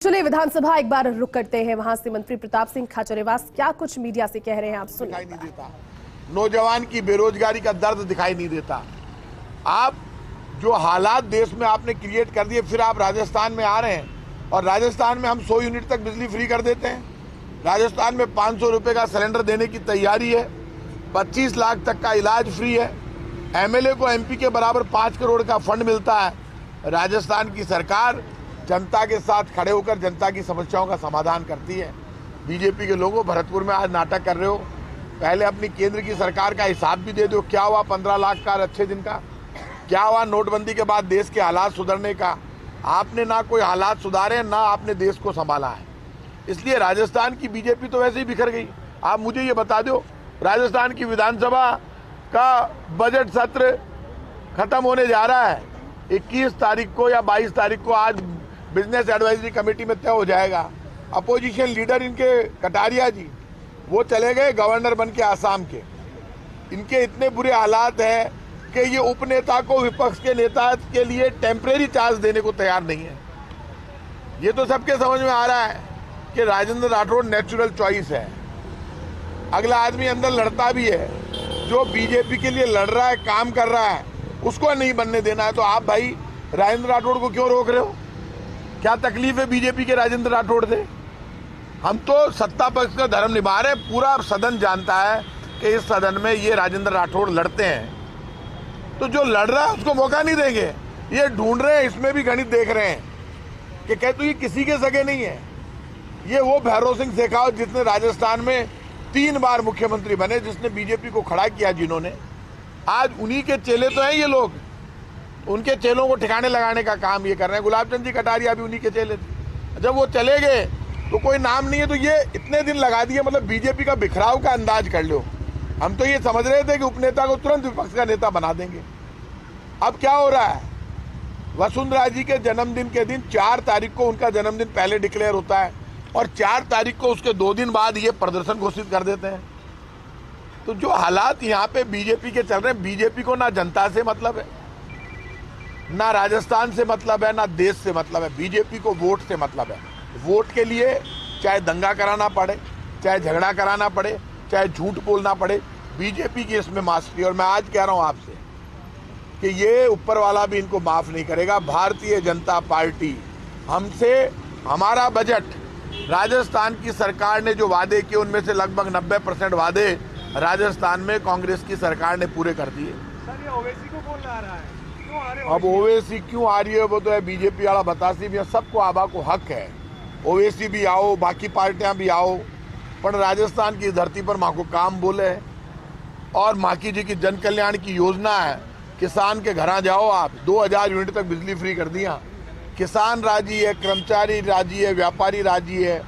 चलिए विधानसभा एक बार रुक करते हैं। वहां से मंत्री प्रताप सिंह खाचरियावास क्या कुछ मीडिया से कह रहे हैं, आप सुनिए। दिखाई नहीं देता, नौजवान की बेरोजगारी का दर्द दिखाई नहीं देता। आप जो हालात देश में आपने क्रिएट कर दिए, फिर आप राजस्थान में आ रहे हैं और राजस्थान में हम 100 यूनिट तक बिजली फ्री कर देते हैं। राजस्थान में 500 रुपये का सिलेंडर देने की तैयारी है, 25 लाख तक का इलाज फ्री है, एमएलए को एमपी के बराबर 5 करोड़ का फंड मिलता है। राजस्थान की सरकार जनता के साथ खड़े होकर जनता की समस्याओं का समाधान करती है। बीजेपी के लोगों, भरतपुर में आज नाटक कर रहे हो, पहले अपनी केंद्र की सरकार का हिसाब भी दे दो। क्या हुआ 15 लाख का अच्छे दिन का? क्या हुआ नोटबंदी के बाद देश के हालात सुधरने का? आपने ना कोई हालात सुधारे, ना आपने देश को संभाला है। इसलिए राजस्थान की बीजेपी तो वैसे ही बिखर गई। आप मुझे ये बता दो, राजस्थान की विधानसभा का बजट सत्र खत्म होने जा रहा है 21 तारीख को या 22 तारीख को, आज बिजनेस एडवाइजरी कमेटी में तय हो जाएगा। अपोजिशन लीडर इनके कटारिया जी, वो चले गए गवर्नर बन के आसाम के। इनके इतने बुरे हालात हैं कि ये उपनेता को विपक्ष के नेता के लिए टेम्परेरी चार्ज देने को तैयार नहीं है। ये तो सबके समझ में आ रहा है कि राजेंद्र राठौड़ नेचुरल चॉइस है। अगला आदमी अंदर लड़ता भी है, जो बीजेपी के लिए लड़ रहा है, काम कर रहा है, उसको नहीं बनने देना है। तो आप भाई राजेंद्र राठौड़ को क्यों रोक रहे हो? क्या तकलीफ है बीजेपी के राजेंद्र राठौड़ से? हम तो सत्ता पक्ष का धर्म निभा रहे हैं। पूरा सदन जानता है कि इस सदन में ये राजेंद्र राठौड़ लड़ते हैं, तो जो लड़ रहा है उसको मौका नहीं देंगे। ये ढूंढ रहे हैं, इसमें भी गणित देख रहे हैं कि कहते ये किसी के सगे नहीं है। ये वो भैरव सिंह शेखावत जिसने राजस्थान में 3 बार मुख्यमंत्री बने, जिसने बीजेपी को खड़ा किया, जिन्होंने आज उन्हीं के चेले तो हैं ये लोग। उनके चेलों को ठिकाने लगाने का काम ये कर रहे हैं। गुलाब चंद जी कटारिया भी उन्हीं के चेले थे। जब वो चले गए तो कोई नाम नहीं है, तो ये इतने दिन लगा दिए। मतलब बीजेपी का बिखराव का अंदाज कर लो। हम तो ये समझ रहे थे कि उपनेता को तुरंत विपक्ष का नेता बना देंगे। अब क्या हो रहा है? वसुंधरा जी के जन्मदिन के दिन 4 तारीख को उनका जन्मदिन पहले डिक्लेयर होता है और 4 तारीख को उसके 2 दिन बाद ये प्रदर्शन घोषित कर देते हैं। तो जो हालात यहाँ पे बीजेपी के चल रहे हैं, बीजेपी को ना जनता से मतलब है, ना राजस्थान से मतलब है, ना देश से मतलब है। बीजेपी को वोट से मतलब है। वोट के लिए चाहे दंगा कराना पड़े, चाहे झगड़ा कराना पड़े, चाहे झूठ बोलना पड़े, बीजेपी की इसमें मास्टरी। और मैं आज कह रहा हूं आपसे कि ये ऊपर वाला भी इनको माफ नहीं करेगा। भारतीय जनता पार्टी हमसे, हमारा बजट, राजस्थान की सरकार ने जो वादे किए उनमें से लगभग 90% वादे राजस्थान में कांग्रेस की सरकार ने पूरे कर दिए। सर, ये ओवैसी को बोल आ रहा है, क्यों आ रहे हैं? अब ओवैसी क्यों आ रही है वो तो है बीजेपी वाला बतासी भी है। सबको आबा को हक है, ओवैसी भी आओ, बाकी पार्टियां भी आओ, पर राजस्थान की धरती पर माँ को काम बोले। और माकी जी की जन कल्याण की योजना है, किसान के घर जाओ आप, 2000 यूनिट तक बिजली फ्री कर दिया। किसान राजी है, कर्मचारी राजी है, व्यापारी राजी है,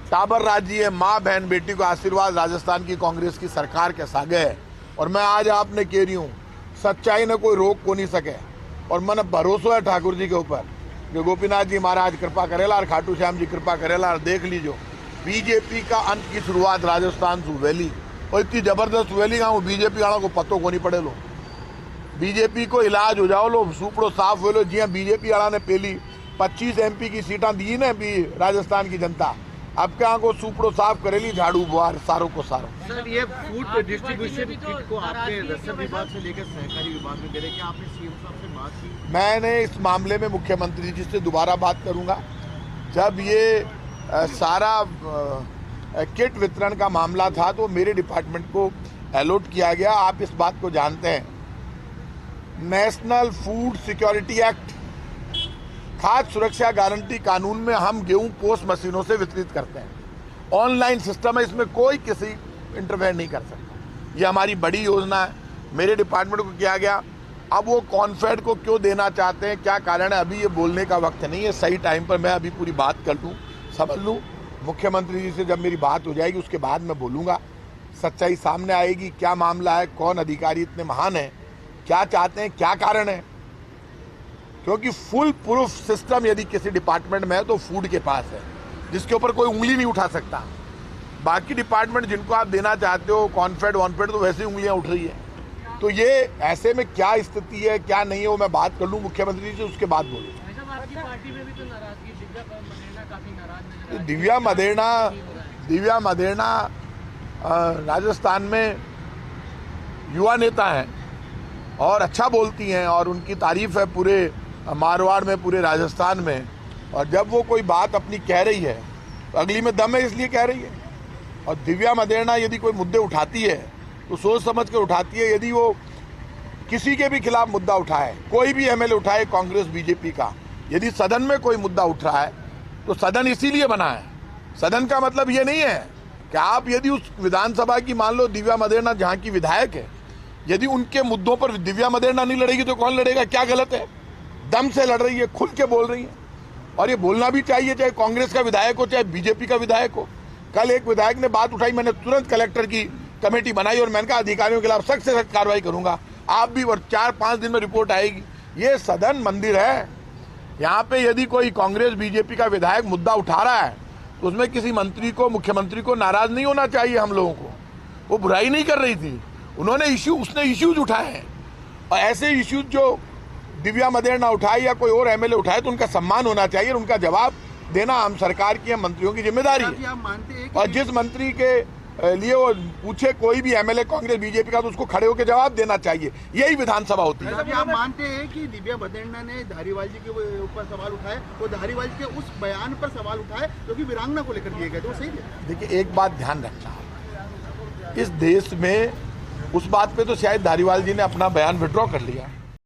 टाबर राजी है। माँ बहन बेटी को आशीर्वाद राजस्थान की कांग्रेस की सरकार के सागे है। और मैं आज आपने कह रही हूँ, सच्चाई ने कोई रोक को नहीं सके। और मन भरोसा है ठाकुर जी के ऊपर कि गोपीनाथ जी महाराज कृपा करेला और खाटू श्याम जी कृपा करेला। और देख लीजिए बीजेपी का अंत की शुरुआत राजस्थान से हुएली, और इतनी जबरदस्त हुएली गाँव बीजेपी वालों को पतो को नहीं पड़े। लो बीजेपी को इलाज हो जाओ, लो सूपड़ो साफ हुए लो। जी बीजेपी वाला ने पहली 25 MP की सीटा दी ने भी राजस्थान की जनता, अब क्या को सूपड़ो साफ करेली, झाड़ू बुआर सारों को सारों। सर, ये फूड डिस्ट्रीब्यूशन किट को आपने रसद विभाग से लेकर सहकारी विभाग में दे रहे, क्या आपने सीएम साहब से बात की? मैंने इस मामले में मुख्यमंत्री जी से दोबारा बात करूंगा। जब ये सारा किट वितरण का मामला था तो मेरे डिपार्टमेंट को अलॉट किया गया। आप इस बात को जानते हैं, नेशनल फूड सिक्योरिटी एक्ट, खाद्य सुरक्षा गारंटी कानून में हम गेहूं पोस्ट मशीनों से वितरित करते हैं। ऑनलाइन सिस्टम है, इसमें कोई किसी इंटरफेयर नहीं कर सकता। ये हमारी बड़ी योजना है, मेरे डिपार्टमेंट को किया गया। अब वो कॉन्फेड को क्यों देना चाहते हैं, क्या कारण है, अभी ये बोलने का वक्त नहीं है। सही टाइम पर मैं अभी पूरी बात कर लूँ, समझ लूँ। मुख्यमंत्री जी से जब मेरी बात हो जाएगी उसके बाद मैं बोलूँगा, सच्चाई सामने आएगी। क्या मामला है, कौन अधिकारी इतने महान है, क्या चाहते हैं, क्या कारण है। क्योंकि फुल प्रूफ सिस्टम यदि किसी डिपार्टमेंट में है तो फूड के पास है, जिसके ऊपर कोई उंगली नहीं उठा सकता। बाकी डिपार्टमेंट जिनको आप देना चाहते हो कॉन्फेड वॉन्फेड, तो वैसे ही उंगलियां उठ रही है। तो ये ऐसे में क्या स्थिति है, क्या नहीं है, वो मैं बात कर लूँ मुख्यमंत्री जी से, उसके बाद बोलूँ। पार्टी में भी तो नाराजगी, दिव्या मदेरणा काफी नाराज नजर आ रही है। दिव्या मदेरणा राजस्थान में युवा नेता हैं और अच्छा बोलती हैं और उनकी तारीफ है पूरे मारवाड़ में, पूरे राजस्थान में। और जब वो कोई बात अपनी कह रही है तो अगली में दम है, इसलिए कह रही है। और दिव्या मदेरणा यदि कोई मुद्दे उठाती है तो सोच समझ कर उठाती है। यदि वो किसी के भी खिलाफ मुद्दा उठाए, कोई भी एमएलए उठाए कांग्रेस बीजेपी का, यदि सदन में कोई मुद्दा उठ रहा है तो सदन इसीलिए बना है। सदन का मतलब ये नहीं है कि आप यदि उस विधानसभा की, मान लो दिव्या मदेरणा जहाँ की विधायक है, यदि उनके मुद्दों पर दिव्या मदेरणा नहीं लड़ेगी तो कौन लड़ेगा? क्या गलत है? दम से लड़ रही है, खुल के बोल रही है और ये बोलना भी चाहिए, चाहे कांग्रेस का विधायक हो चाहे बीजेपी का विधायक हो। कल एक विधायक ने बात उठाई, मैंने तुरंत कलेक्टर की कमेटी बनाई और मैंने कहा अधिकारियों के खिलाफ सख्त से सख्त कार्रवाई करूंगा। आप भी 4-5 दिन में रिपोर्ट आएगी। ये सदन मंदिर है, यहाँ पे यदि कोई कांग्रेस बीजेपी का विधायक मुद्दा उठा रहा है तो उसमें किसी मंत्री को, मुख्यमंत्री को नाराज नहीं होना चाहिए। हम लोगों को वो बुराई नहीं कर रही थी, उसने इश्यूज उठाए हैं और ऐसे इश्यूज जो दिव्या मदेरणा उठाए या कोई और एमएलए उठाए तो उनका सम्मान होना चाहिए, उनका जवाब देना हम सरकार की, हम मंत्रियों की जिम्मेदारी है। आप मानते हैं और जिस मंत्री के लिए वो पूछे कोई भी एमएलए कांग्रेस बीजेपी का तो उसको खड़े होकर जवाब देना चाहिए। यही विधानसभा होती है। आप मानते हैं कि दिव्या मदेरणा ने धारीवाल जी के ऊपर सवाल उठाए, वो धारीवाल के उस बयान पर सवाल उठाए जो कि वीरांगना को लेकर दिए गए, तो सही है? देखिए, एक बात ध्यान रखना, इस देश में उस बात पे तो शायद धारीवाल जी ने अपना बयान विड्रॉ कर लिया,